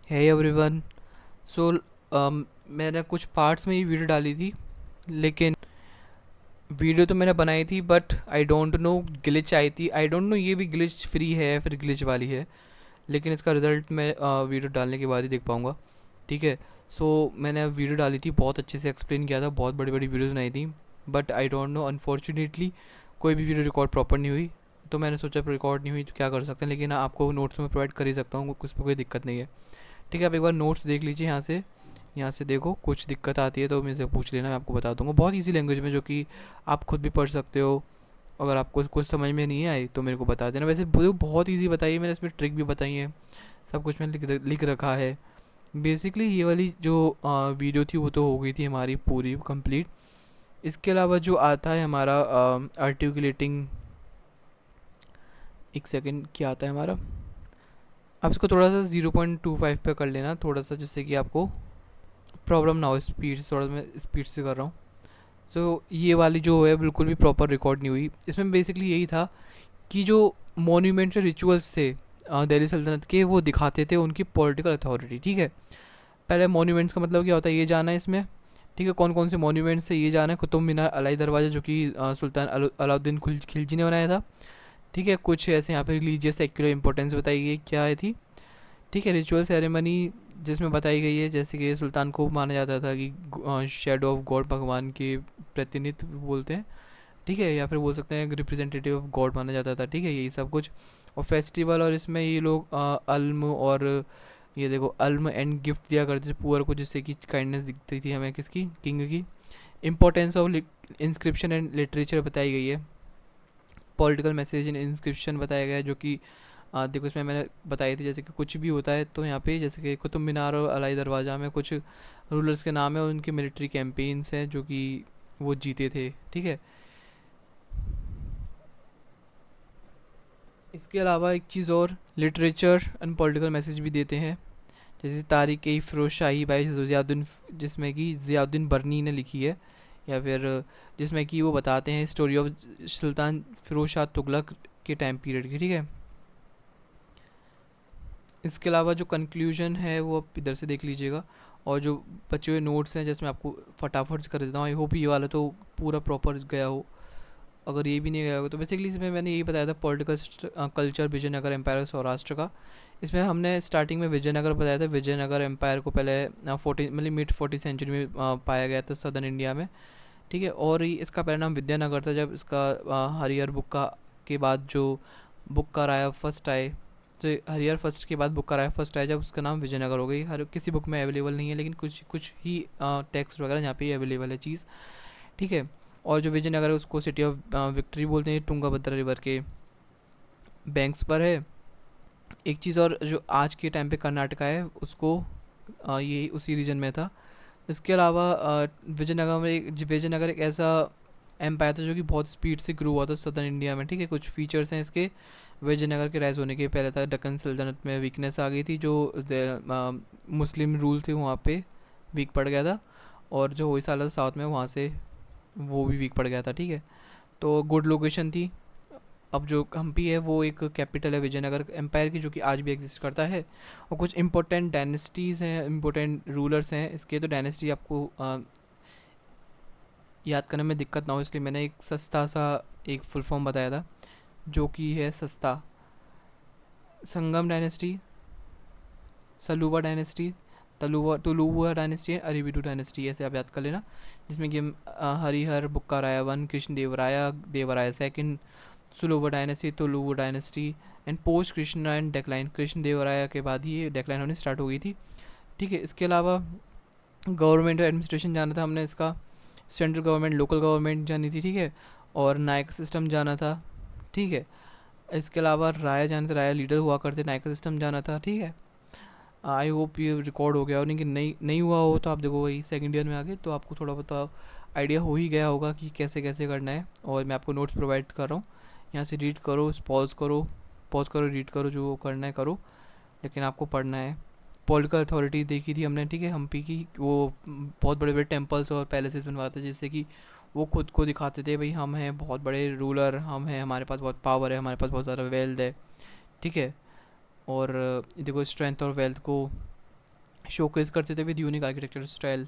Hey everyone. सो मैंने कुछ parts में ही वीडियो डाली थी, लेकिन वीडियो तो मैंने बनाई थी but I don't know glitch आई थी। आई डोंट नो ये भी ग्लिच फ्री है या फिर ग्लिच वाली है, लेकिन इसका रिज़ल्ट मैं वीडियो डालने के बाद ही देख पाऊँगा। ठीक है। सो मैंने वीडियो डाली थी, बहुत अच्छे से एक्सप्लेन किया था, बहुत बड़ी बड़ी वीडियोज़ बनाई थी, but I don't no unfortunately कोई भी वीडियो रिकॉर्ड प्रॉपर नहीं हुई। तो मैंने सोचा रिकॉर्ड नहीं हुई तो क्या कर सकते हैं, लेकिन आपको नोट्स में प्रोवाइड कर ही सकता हूँ, उसमें कोई दिक्कत नहीं है। ठीक है, आप एक बार नोट्स देख लीजिए। यहाँ से देखो, कुछ दिक्कत आती है तो मुझसे पूछ लेना, मैं आपको बता दूंगा बहुत इजी लैंग्वेज में, जो कि आप खुद भी पढ़ सकते हो। अगर आपको कुछ समझ में नहीं आई तो मेरे को बता देना। वैसे बहुत इजी बताई है मैंने, इसमें ट्रिक भी बताई है, सब कुछ मैंने लिख रखा है। बेसिकली ये वाली जो वीडियो थी वो तो हो गई थी हमारी पूरी कंप्लीट। इसके अलावा जो आता है हमारा आर्टिकुलेटिंग, एक सेकेंड, क्या आता है हमारा। आप इसको थोड़ा सा 0.25 पे कर लेना, थोड़ा सा, जिससे कि आपको प्रॉब्लम ना हो। स्पीड थोड़ा मैं स्पीड से कर रहा हूँ। सो ये वाली जो है बिल्कुल भी प्रॉपर रिकॉर्ड नहीं हुई। इसमें बेसिकली यही था कि जो मोन्यूमेंट रिचुअल्स थे दिल्ली सल्तनत के, वो दिखाते थे उनकी पॉलिटिकल अथॉरिटी। ठीक है। पहले मोन्यूमेंट्स का मतलब क्या होता है ये जाना है इसमें। ठीक है, कौन कौन से मोन्यूमेंट्स है ये जाना है। कुतुब मीनार, अलाई दरवाज़ा, जो कि सुल्तान अलाउद्दीन खिलजी ने बनाया था। ठीक है, कुछ ऐसे यहाँ पे रिलीजियस सेक्युलर इंपॉर्टेंस बताई गई क्या है थी। ठीक है, रिचुअल सेरेमनी जिसमें बताई गई है, जैसे कि सुल्तान को माना जाता था कि शेडो ऑफ गॉड, भगवान के प्रतिनिधित्व बोलते हैं। ठीक है, या फिर बोल सकते हैं रिप्रेजेंटेटिव ऑफ गॉड माना जाता था। ठीक है, यही सब कुछ। और फेस्टिवल, और इसमें ये लोग अल्म, और ये देखो अल्म एंड गिफ्ट दिया करते थे पुअर को, जिससे कि काइंडनेस दिखती थी हमें किसकी, किंग की। Importance of inscription and literature बताई गई है। पॉलिटिकल मैसेज इन इंस्क्रिप्शन बताया गया है, जो कि देखो इसमें मैंने बताई थी, जैसे कि कुछ भी होता है तो यहाँ पे, जैसे कि कुतुब मीनार और अलाई दरवाज़ा में कुछ रूलर्स के नाम है और उनके मिलिट्री कैंपेन्स हैं जो कि वो जीते थे। ठीक है। इसके अलावा एक चीज़ और, लिटरेचर एंड पॉलिटिकल मैसेज भी देते हैं, जैसे तारीख ई फ़िरोज़ शाही बाई ज़ियाउद्दीन, जिसमें कि ज़ियाउद्दीन बरनी ने लिखी है, या फिर जिसमें कि वो बताते हैं story of sultan Firoz Shah Tughlaq के टाइम पीरियड की। ठीक है। इसके अलावा जो कंक्लूजन है वो आप इधर से देख लीजिएगा, और जो बचे हुए नोट्स हैं जिसमें आपको फटाफट से कर देता हूँ। आई होप ये वाला तो पूरा प्रॉपर गया हो। अगर ये भी नहीं गया होगा तो बेसिकली इसमें मैंने यही बताया था, political culture Vijayanagara empire Saurashtra का। इसमें हमने स्टार्टिंग में विजयनगर बताया था। विजयनगर एम्पायर को पहले 40 मतलब मिड 40 सेंचुरी में पाया गया था सदर्न इंडिया में। ठीक है, और इसका पहला नाम विद्यानगर था। जब इसका हरिहर बुक का के बाद जो बुक का राय फर्स्ट आए, तो हरिहर फर्स्ट के बाद बुक का राय फर्स्ट आया, जब उसका नाम विजयनगर हो गई। हर किसी बुक में अवेलेबल नहीं है, लेकिन कुछ कुछ ही टेक्स्ट वगैरह यहाँ पे अवेलेबल है चीज़। ठीक है। और जो विजयनगर है उसको सिटी ऑफ विक्ट्री बोलते हैं, तुंगाभद्रा रिवर के बैंक्स पर है। एक चीज़ और, जो आज के टाइम पे कर्नाटका है उसको ये उसी रीजन में था। इसके अलावा विजयनगर एक ऐसा एम्पायर था जो कि बहुत स्पीड से ग्रो हुआ था सदर्न इंडिया में। ठीक है, कुछ फीचर्स हैं इसके विजयनगर के राइज होने के पहले था। दक्कन सल्तनत में वीकनेस आ गई थी, जो मुस्लिम रूल थे वहाँ पे वीक पड़ गया था, और जो होयसाला साउथ में वहाँ से वो भी वीक पड़ गया था। ठीक है, तो गुड लोकेशन थी। अब जो हम्पी है वो एक कैपिटल है विजयनगर एम्पायर की, जो कि आज भी एग्जिस्ट करता है। और कुछ इंपॉर्टेंट डायनेस्टीज़ हैं, इंपॉर्टेंट रूलर्स हैं इसके। तो डायनेस्टी आपको याद करने में दिक्कत ना हो, इसलिए मैंने एक सस्ता सा एक फुल फॉर्म बताया था, जो कि है सस्ता। Sangam dynasty, Saluva dynasty, Tuluva dynasty and Aravidu dynasty, ऐसे आप याद कर लेना। जिसमें कि हरिहर बुक्का राया one, Krishna Devaraya, Devaraya second, Saluva dynasty, Tuluva dynasty and post Krishna and decline. Krishna Devaraya के बाद ही ये डेक्लाइन होनी स्टार्ट हो गई थी। ठीक है। इसके अलावा गवर्नमेंट और एडमिनिस्ट्रेशन जाना था हमने इसका, सेंट्रल गवर्नमेंट, लोकल गवर्नमेंट जानी थी। ठीक है, और नायक सिस्टम जाना था। ठीक है। इसके अलावा राय जाना था, राय लीडर हुआ करते, नायक सिस्टम जाना था। ठीक है। आई होप ये रिकॉर्ड हो गया, और नहीं कि नहीं नहीं हुआ हो तो आप देखो वही सेकंड ईयर में आगे तो आपको थोड़ा बहुत आइडिया हो ही गया होगा कि कैसे कैसे करना है। और मैं आपको नोट्स प्रोवाइड कर रहा हूँ, यहाँ से रीड करो, पॉज करो, रीड करो, जो करना है करो, लेकिन आपको पढ़ना है। पॉलिटिकल अथॉरिटी देखी थी हमने। ठीक है, हम्पी की, वो बहुत बड़े बड़े टेम्पल्स और पैलेसेस बनवाते जिससे कि वो खुद को दिखाते थे, भाई हम हैं बहुत बड़े रूलर, हम हैं, हमारे पास बहुत पावर है, हमारे पास बहुत ज़्यादा वेल्थ है। ठीक है। और देखो स्ट्रेंथ और वेल्थ को शोकेस करते थे विद यूनिक आर्किटेक्चर स्टाइल।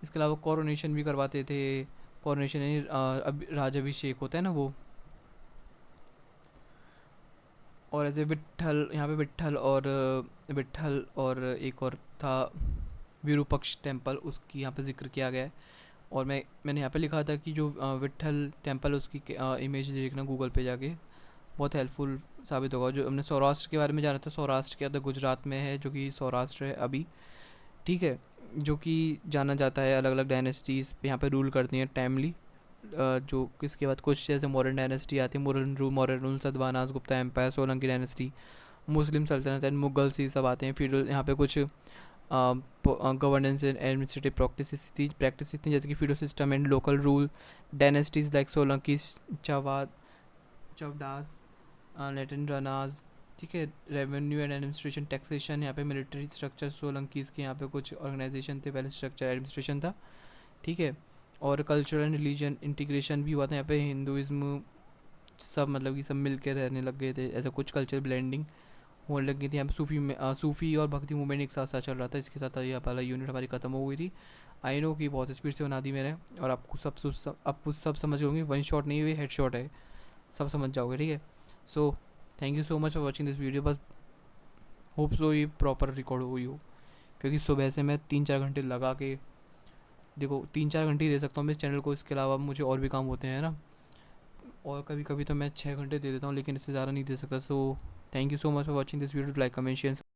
इसके अलावा कोरोनेशन भी करवाते थे। कोरोनेशन यानी राजाभिषेक होता है ना वो। और ऐसे विट्ठल, यहाँ पे विट्ठल और एक और था विरूपक्ष टेम्पल, उसकी यहाँ पे जिक्र किया गया है। और मैंने यहाँ पे लिखा था कि जो विट्ठल टेम्पल उसकी इमेज देखना गूगल पे जाके, बहुत हेल्पफुल साबित होगा। जो हमने सौराष्ट्र के बारे में जाना था, सौराष्ट्र के अंदर गुजरात में है, जो कि सौराष्ट्र है अभी, ठीक है, जो कि जाना जाता है अलग अलग डायनेस्टीज़ यहाँ पे रूल करती हैं टाइमली। जो इसके बाद कुछ जैसे मॉडर्न डायनेस्टी आती है, Mauryan rule, Satavahanas, Gupta empire, Solanki dynasty, Muslim सल्तनत एंड मुगल्स, ये सब आते हैं। फिर यहाँ पे कुछ गवर्नेंस एंड एडमिनिस्ट्रेटिव प्रैक्टिस थी, जैसे कि feudal system and local rule. Dynasties like Solanki, Chavda, Chavdas, लेटिन रनाज, ठीक है। रेवेन्यू एंड एडमिनिस्ट्रेशन, टैक्सेशन, यहाँ पे मिलिट्री स्ट्रक्चर, सोलंकीज के यहाँ पे कुछ ऑर्गेनाइजेशन थे, पहले स्ट्रक्चर एडमिनिस्ट्रेशन था, ठीक है। और कल्चर एंड रिलीजन इंटीग्रेशन भी हुआ था यहाँ पे, हिंदुज़्म सब मतलब कि सब मिल के रहने लग गए थे, ऐसा कुछ कल्चर ब्लेंडिंग होने लग गई थी यहाँ पे। सूफी और भक्ति मूवमेंट एक साथ साथ चल रहा था, इसके साथ ये पहला यूनिट हमारी ख़त्म हो गई थी। आई नो कि बहुत स्पीड से बना दी मैंने, और आपको सब समझ गए होंगे, वन शॉट नहीं है, हेड शॉट है, सब समझ जाओगे, ठीक है। So thank you so much for watching this video. बस होप सो ये प्रॉपर रिकॉर्ड हुई हो, क्योंकि सुबह से मैं 3-4 घंटे लगा के, देखो 3-4 घंटे ही दे सकता हूँ मैं इस चैनल को, इसके अलावा मुझे और भी काम होते हैं ना, और कभी कभी तो मैं 6 घंटे दे देता हूँ, लेकिन इससे ज़्यादा नहीं दे सकता। So thank you so much for watching this video, like comment share.